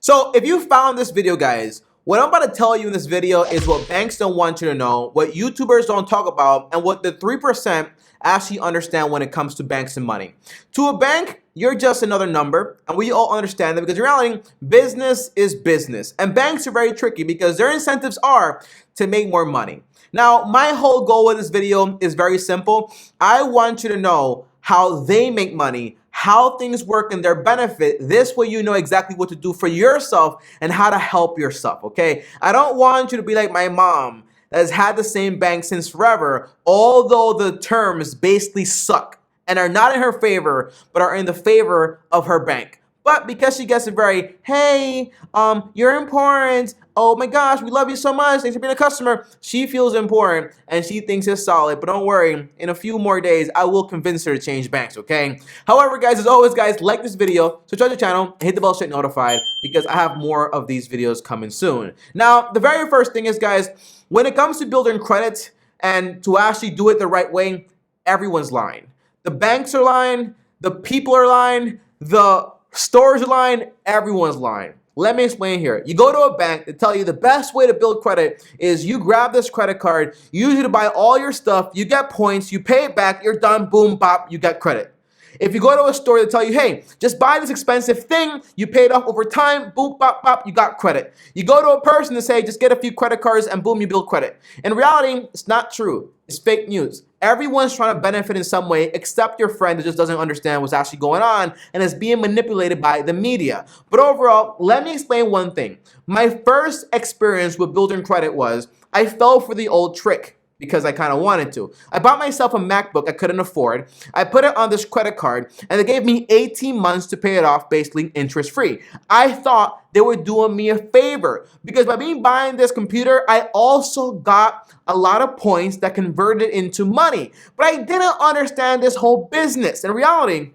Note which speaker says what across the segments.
Speaker 1: So if you found this video, guys, what I'm about to tell you in this video is what banks don't want you to know, what YouTubers don't talk about, and what the 3% actually understand when it comes to banks and money. To a bank, you're just another number, and we all understand that because in reality, business is business. And banks are very tricky because their incentives are to make more money. Now, my whole goal with this video is very simple. I want you to know how they make money, how things work in their benefit. This way you know exactly what to do for yourself and how to help yourself, okay? I don't want you to be like my mom that has had the same bank since forever, although the terms basically suck and are not in her favor, but are in the favor of her bank. But because she gets a very, hey, you're important. Oh my gosh, we love you so much. Thanks for being a customer. She feels important and she thinks it's solid. But don't worry, in a few more days, I will convince her to change banks, okay? However, guys, as always, guys, like this video, subscribe to the channel, and hit the bell to get notified because I have more of these videos coming soon. Now, the very first thing is, guys, when it comes to building credit and to actually do it the right way, everyone's lying. The banks are lying, the people are lying, the stores are lying, everyone's lying. Let me explain here. You go to a bank, they tell you the best way to build credit is you grab this credit card, you use it to buy all your stuff, you get points, you pay it back, you're done, boom, bop, you get credit. If you go to a store, they tell you, hey, just buy this expensive thing, you pay it off over time, boom, bop, bop, you got credit. You go to a person and say, just get a few credit cards and boom, you build credit. In reality, it's not true. It's fake news. Everyone's trying to benefit in some way except your friend that just doesn't understand what's actually going on and is being manipulated by the media. But overall, let me explain one thing. My first experience with building credit was I fell for the old trick because I kind of wanted to. I bought myself a MacBook I couldn't afford. I put it on this credit card and they gave me 18 months to pay it off basically interest free. I thought they were doing me a favor because by me buying this computer, I also got a lot of points that converted into money. But I didn't understand this whole business. In reality,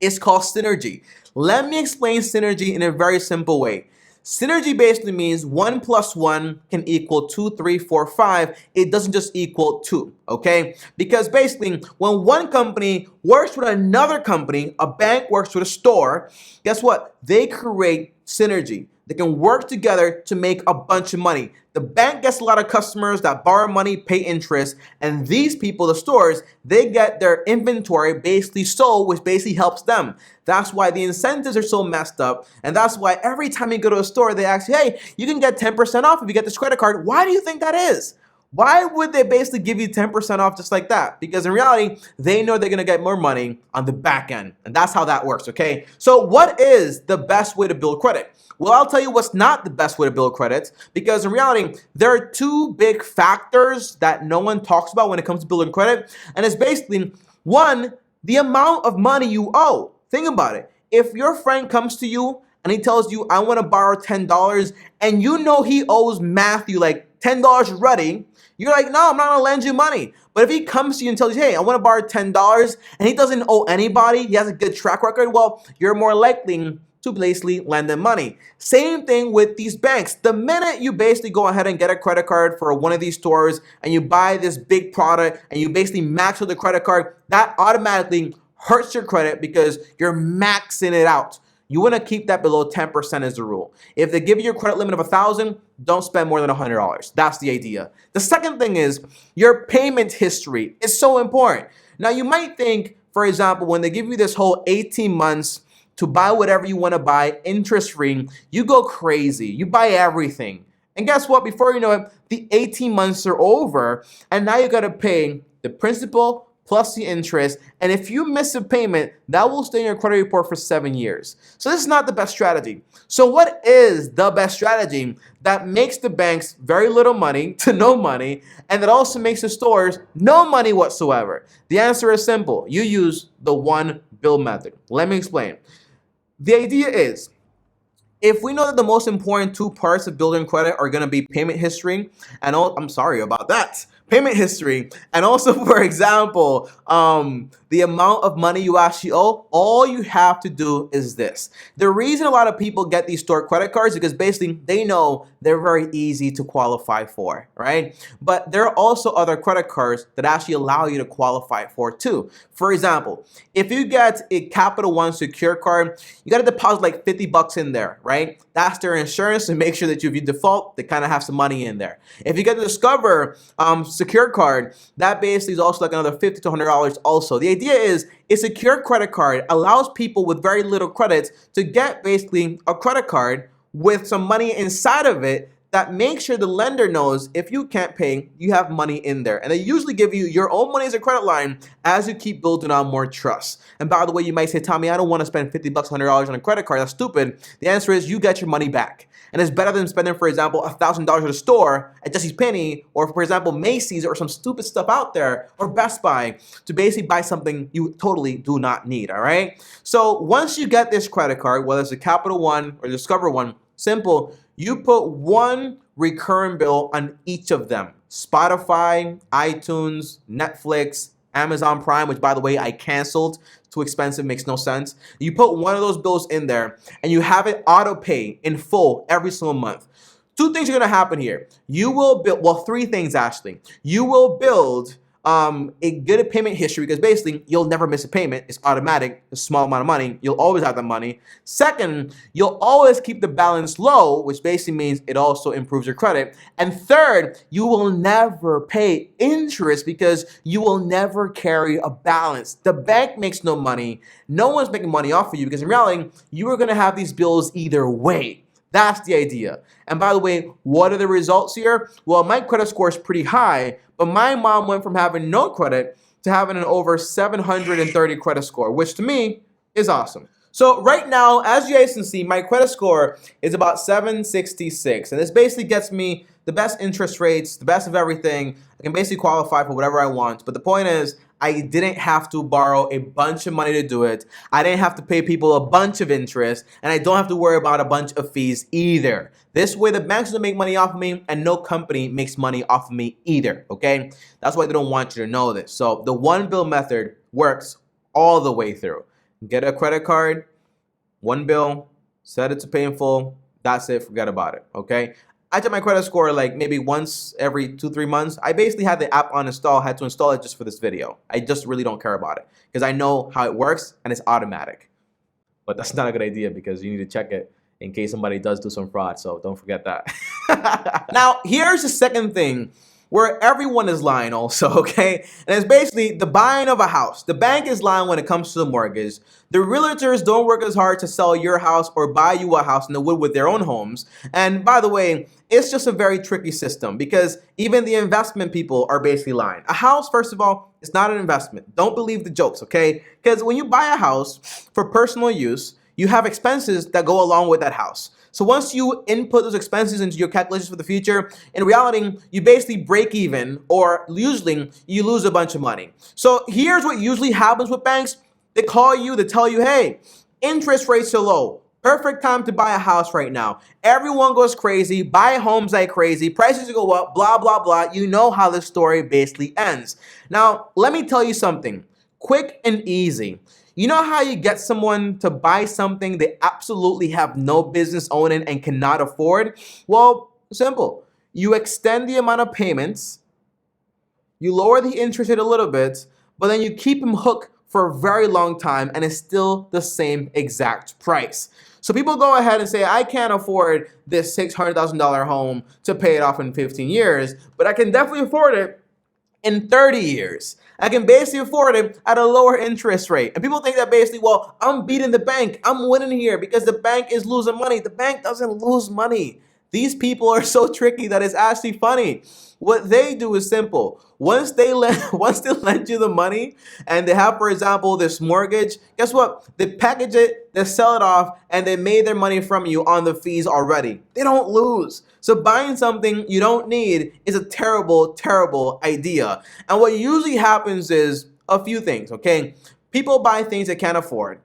Speaker 1: it's called synergy. Let me explain synergy in a very simple way. Synergy basically means 1 plus 1 can equal 2, 3, 4, 5. It doesn't just equal 2, okay? Because basically, when one company works with another company, a bank works with a store, guess what? They create synergy. They can work together to make a bunch of money. The bank gets a lot of customers that borrow money, pay interest, and these people, the stores, they get their inventory basically sold, which basically helps them. That's why the incentives are so messed up, and that's why every time you go to a store, they ask you, hey, you can get 10% off if you get this credit card. Why do you think that is? Why would they basically give you 10% off just like that? Because in reality, they know they're gonna get more money on the back end. And that's how that works, okay? So what is the best way to build credit? Well, I'll tell you what's not the best way to build credit because in reality, there are two big factors that no one talks about when it comes to building credit. And it's basically, one, the amount of money you owe. Think about it. If your friend comes to you and he tells you, I wanna borrow $10 and you know he owes Matthew like $10 ready, you're like, no, I'm not gonna lend you money. But if he comes to you and tells you, hey, I wanna borrow $10 and he doesn't owe anybody, he has a good track record, well, you're more likely to basically lend them money. Same thing with these banks. The minute you basically go ahead and get a credit card for one of these stores and you buy this big product and you basically max with the credit card, that automatically hurts your credit because you're maxing it out. You want to keep that below 10% as a rule. If they give you a credit limit of $1,000, don't spend more than $100. That's the idea. The second thing is your payment history is so important. Now you might think, for example, when they give you this whole 18 months to buy whatever you want to buy interest free, you go crazy. You buy everything. And guess what? Before you know it, the 18 months are over and now you got to pay the principal plus the interest, and if you miss a payment, that will stay in your credit report for 7 years. So this is not the best strategy. So what is the best strategy that makes the banks very little money to no money, and that also makes the stores no money whatsoever? The answer is simple. You use the one bill method. Let me explain. The idea is, if we know that the most important two parts of building credit are going to be payment history, and I'm sorry about that, payment history, and also, for example, the amount of money you actually owe, all you have to do is this. The reason a lot of people get these stored credit cards is because basically they know they're very easy to qualify for, right? But there are also other credit cards that actually allow you to qualify for too. For example, if you get a Capital One secure card, you got to deposit like 50 bucks in there, right? That's their insurance to make sure that if you default, they kind of have some money in there. If you get the Discover secure card, that basically is also like another $50 to $100 also. The idea is a secure credit card allows people with very little credits to get basically a credit card with some money inside of it that makes sure the lender knows if you can't pay, you have money in there. And they usually give you your own money as a credit line as you keep building on more trust. And by the way, you might say, Tommy, I don't want to spend 50 bucks, $100 on a credit card. That's stupid. The answer is you get your money back. And it's better than spending, for example, $1,000 at a store at Jesse's Penny, or for example, Macy's, or some stupid stuff out there, or Best Buy, to basically buy something you totally do not need, all right? So once you get this credit card, whether it's a Capital One or Discover one, simple, you put one recurring bill on each of them. Spotify, iTunes, Netflix, Amazon Prime, which by the way, I canceled. Too expensive, makes no sense. You put one of those bills in there and you have it auto pay in full every single month. Two things are gonna happen here. You will build, well, three things actually. You will build a good payment history because basically you'll never miss a payment. It's automatic, a small amount of money. You'll always have the money. Second, you'll always keep the balance low, which basically means it also improves your credit. And third, you will never pay interest because you will never carry a balance. The bank makes no money. No one's making money off of you because in reality, you are gonna have these bills either way. That's the idea. And by the way, what are the results here? Well, my credit score is pretty high, but my mom went from having no credit to having an over 730 credit score, which to me is awesome. So right now, as you guys can see, my credit score is about 766. And this basically gets me the best interest rates, the best of everything. I can basically qualify for whatever I want. But the point is, I didn't have to borrow a bunch of money to do it. I didn't have to pay people a bunch of interest, and I don't have to worry about a bunch of fees either. This way, the banks don't make money off of me, and no company makes money off of me either, okay? That's why they don't want you to know this. So the one bill method works all the way through. Get a credit card, one bill, set it to pay in full, that's it, forget about it, okay? I check my credit score like maybe once every 2-3 months. I basically had the app uninstalled, had to install it just for this video. I just really don't care about it because I know how it works and it's automatic. But that's not a good idea because you need to check it in case somebody does do some fraud, so don't forget that. Now, here's the second thing where everyone is lying also, okay? And it's basically the buying of a house. The bank is lying when it comes to the mortgage. The realtors don't work as hard to sell your house or buy you a house than they would with their own homes. And by the way, it's just a very tricky system because even the investment people are basically lying. A house, first of all, is not an investment. Don't believe the jokes, okay? Because when you buy a house for personal use, you have expenses that go along with that house. So once you input those expenses into your calculations for the future, in reality, you basically break even, or usually you lose a bunch of money. So here's what usually happens with banks. They call you, they tell you, hey, interest rates are low. Perfect time to buy a house right now. Everyone goes crazy, buy homes like crazy, prices go up, blah, blah, blah. You know how this story basically ends. Now, let me tell you something, quick and easy. You know how you get someone to buy something they absolutely have no business owning and cannot afford? Well, simple. You extend the amount of payments, you lower the interest rate a little bit, but then you keep them hooked for a very long time and it's still the same exact price. So people go ahead and say, I can't afford this $600,000 home to pay it off in 15 years, but I can definitely afford it in 30 years. I can basically afford it at a lower interest rate. And people think that basically, well, I'm beating the bank. I'm winning here because the bank is losing money. The bank doesn't lose money. These people are so tricky that it's actually funny. What they do is simple. Once they lend you the money and they have, for example, this mortgage, guess what? They package it, they sell it off, and they made their money from you on the fees already. They don't lose. So buying something you don't need is a terrible, terrible idea. And what usually happens is a few things, okay? People buy things they can't afford.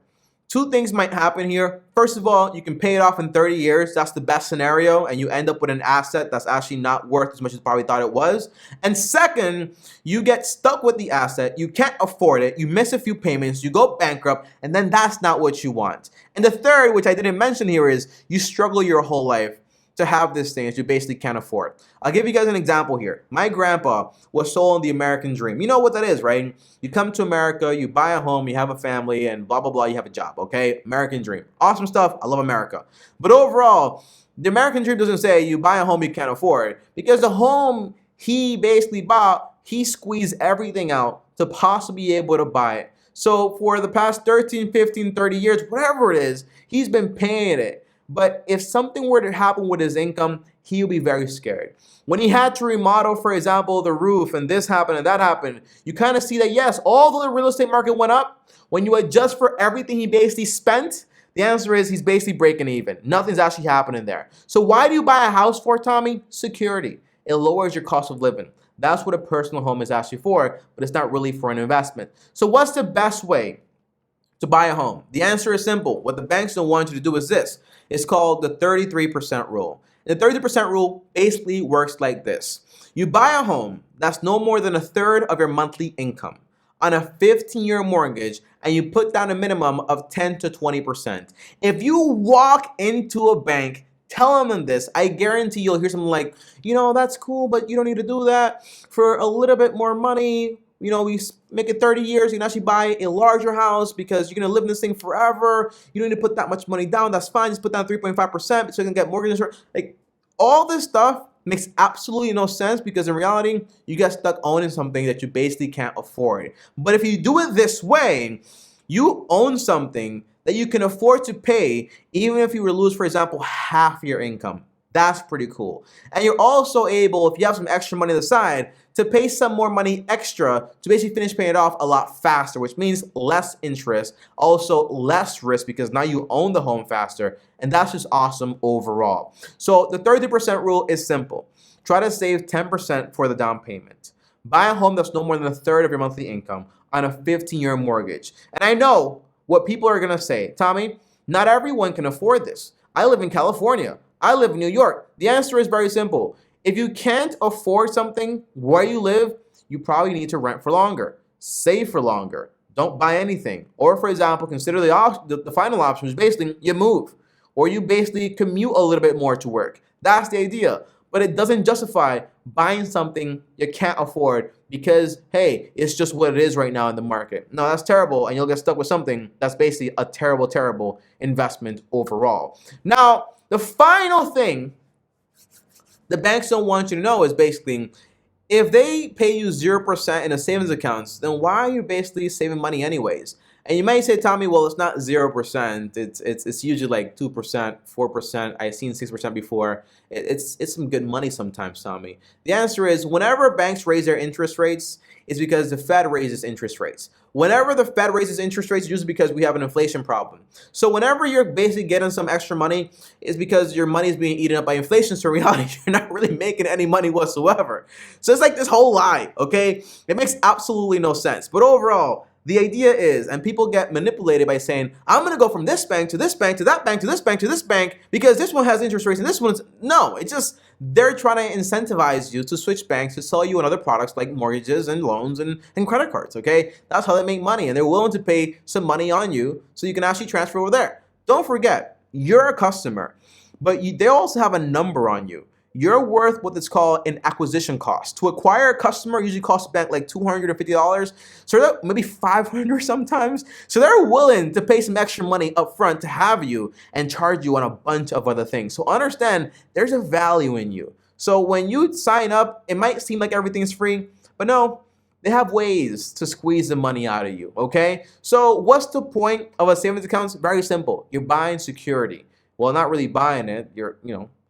Speaker 1: Two things might happen here. First of all, you can pay it off in 30 years. That's the best scenario, and you end up with an asset that's actually not worth as much as you probably thought it was. And second, you get stuck with the asset. You can't afford it. You miss a few payments. You go bankrupt, and then that's not what you want. And the third, which I didn't mention here, is you struggle your whole life to have this thing that you basically can't afford. I'll give you guys an example here. My grandpa was sold the American dream. You know what that is, right? You come to America, you buy a home, you have a family, and blah, blah, blah, you have a job, okay? American dream. Awesome stuff. I love America. But overall, the American dream doesn't say you buy a home you can't afford, because the home he basically bought, he squeezed everything out to possibly be able to buy it. So for the past 13, 15, 30 years, whatever it is, he's been paying it. But if something were to happen with his income, he'll be very scared. When he had to remodel, for example, the roof, and this happened and that happened, you kind of see that, yes, although the real estate market went up, when you adjust for everything he basically spent, the answer is he's basically breaking even. Nothing's actually happening there. So why do you buy a house for, Tommy? Security. It lowers your cost of living. That's what a personal home is actually for, but it's not really for an investment. So what's the best way to buy a home? The answer is simple. What the banks don't want you to do is this. It's called the 33% rule. The 30% rule basically works like this. You buy a home that's no more than a third of your monthly income on a 15-year mortgage, and you put down a minimum of 10 to 20%. If you walk into a bank, tell them this, I guarantee you'll hear something like, you know, that's cool, but you don't need to do that. For a little bit more money, you know, we make it 30 years, you can actually buy a larger house because you're going to live in this thing forever. You don't need to put that much money down. That's fine. Just put down 3.5% so you can get mortgage insurance. Like, all this stuff makes absolutely no sense, because in reality, you get stuck owning something that you basically can't afford. But if you do it this way, you own something that you can afford to pay, even if you were to lose, for example, half your income. That's pretty cool. And you're also able, if you have some extra money on the side, to pay some more money extra to basically finish paying it off a lot faster, which means less interest, also less risk, because now you own the home faster, and that's just awesome overall. So the 30% rule is simple. Try to save 10% for the down payment. Buy a home that's no more than a third of your monthly income on a 15-year mortgage. And I know what people are going to say, Tommy, not everyone can afford this. I live in California. I live in New York. The answer is very simple. If you can't afford something where you live, you probably need to rent for longer, save for longer, don't buy anything. Or, for example, consider the final option, which is basically you move, or you basically commute a little bit more to work. That's the idea. But it doesn't justify buying something you can't afford because, hey, it's just what it is right now in the market. No, that's terrible, and you'll get stuck with something that's basically a terrible, terrible investment overall. Now, the final thing the banks don't want you to know is basically, if they pay you 0% in a savings accounts, then why are you basically saving money anyways? And you might say, Tommy, well, it's not 0%. It's usually like 2%, 4%. I've seen 6% before. It's some good money sometimes, Tommy. The answer is, whenever banks raise their interest rates, it's because the Fed raises interest rates. Whenever the Fed raises interest rates, it's usually because we have an inflation problem. So whenever you're basically getting some extra money, it's because your money is being eaten up by inflation. So in reality, you're not really making any money whatsoever. So it's like this whole lie, okay? It makes absolutely no sense. But overall, the idea is, and people get manipulated by saying, I'm going to go from this bank to this bank to that bank to this bank to this bank because this one has interest rates and this one's... No, it's just they're trying to incentivize you to switch banks to sell you on other products like mortgages and loans and credit cards, okay? That's how they make money, and they're willing to pay some money on you so you can actually transfer over there. Don't forget, you're a customer, but they also have a number on you. You're worth what is called an acquisition cost. To acquire a customer usually costs the bank like $250, so that maybe $500 sometimes. So they're willing to pay some extra money up front to have you and charge you on a bunch of other things. So understand, there's a value in you. So when you sign up, it might seem like everything's free, but no, they have ways to squeeze the money out of you, okay? So what's the point of a savings account? Very simple. You're buying security. Well, not really buying it. You're,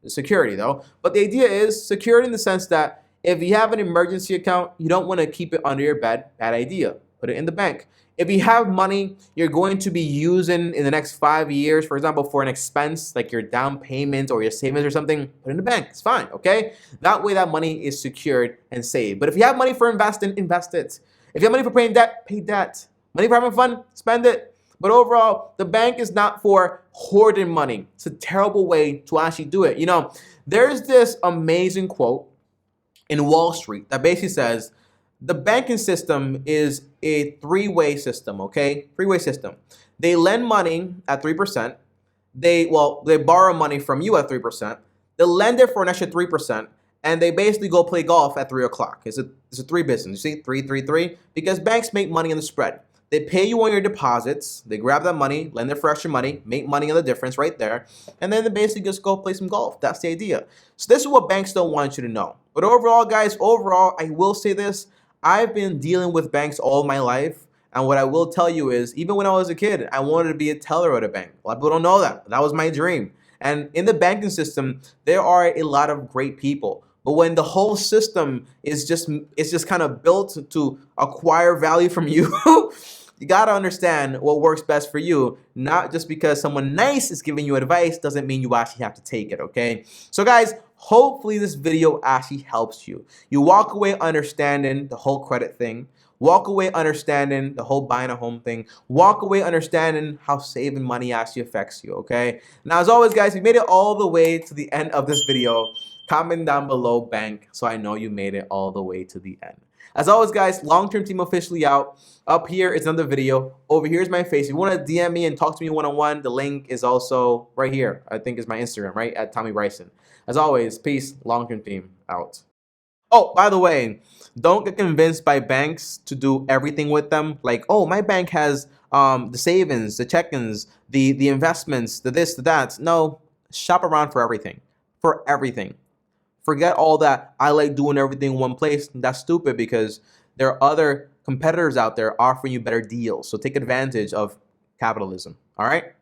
Speaker 1: security though. But the idea is security in the sense that if you have an emergency account, you don't want to keep it under your bed. Bad idea. Put it in the bank. If you have money you're going to be using in the next 5 years, for example, for an expense like your down payment or your savings or something, put it in the bank. It's fine, okay? That way that money is secured and saved. But if you have money for investing, invest it. If you have money for paying debt, pay debt. Money for having fun, spend it. But overall, the bank is not for hoarding money. It's a terrible way to actually do it. You know, there's this amazing quote in Wall Street that basically says the banking system is a three-way system, okay? Three-way system. They lend money at 3%. They borrow money from you at 3%. They lend it for an extra 3%, and they basically go play golf at 3 o'clock. It's a three business. You see, three, three, three, because banks make money in the spread. They pay you on your deposits. They grab that money, lend it for extra money, make money on the difference right there, and then they basically just go play some golf. That's the idea. So this is what banks don't want you to know. But overall, guys, I will say this. I've been dealing with banks all my life. And what I will tell you is, even when I was a kid, I wanted to be a teller at a bank. A lot of people don't know that. That was my dream. And in the banking system, there are a lot of great people. But when the whole system is just kind of built to acquire value from you, you got to understand what works best for you. Not just because someone nice is giving you advice doesn't mean you actually have to take it, okay? So guys, hopefully this video actually helps you. You walk away understanding the whole credit thing. Walk away understanding the whole buying a home thing. Walk away understanding how saving money actually affects you, okay? Now, as always, guys, if you made it all the way to the end of this video, comment down below bank so I know you made it all the way to the end. As always, guys, long-term team officially out. Up here is another video. Over here is my face. If you want to DM me and talk to me one-on-one, the link is also right here. I think is my Instagram, right? At TommyBryson. As always, peace. Long-term team out. Oh, by the way, don't get convinced by banks to do everything with them. Like, oh, my bank has the savings, the check-ins, the investments, the this, the that. No, shop around for everything. For everything. Forget all that I like doing everything in one place. That's stupid because there are other competitors out there offering you better deals. So take advantage of capitalism. All right?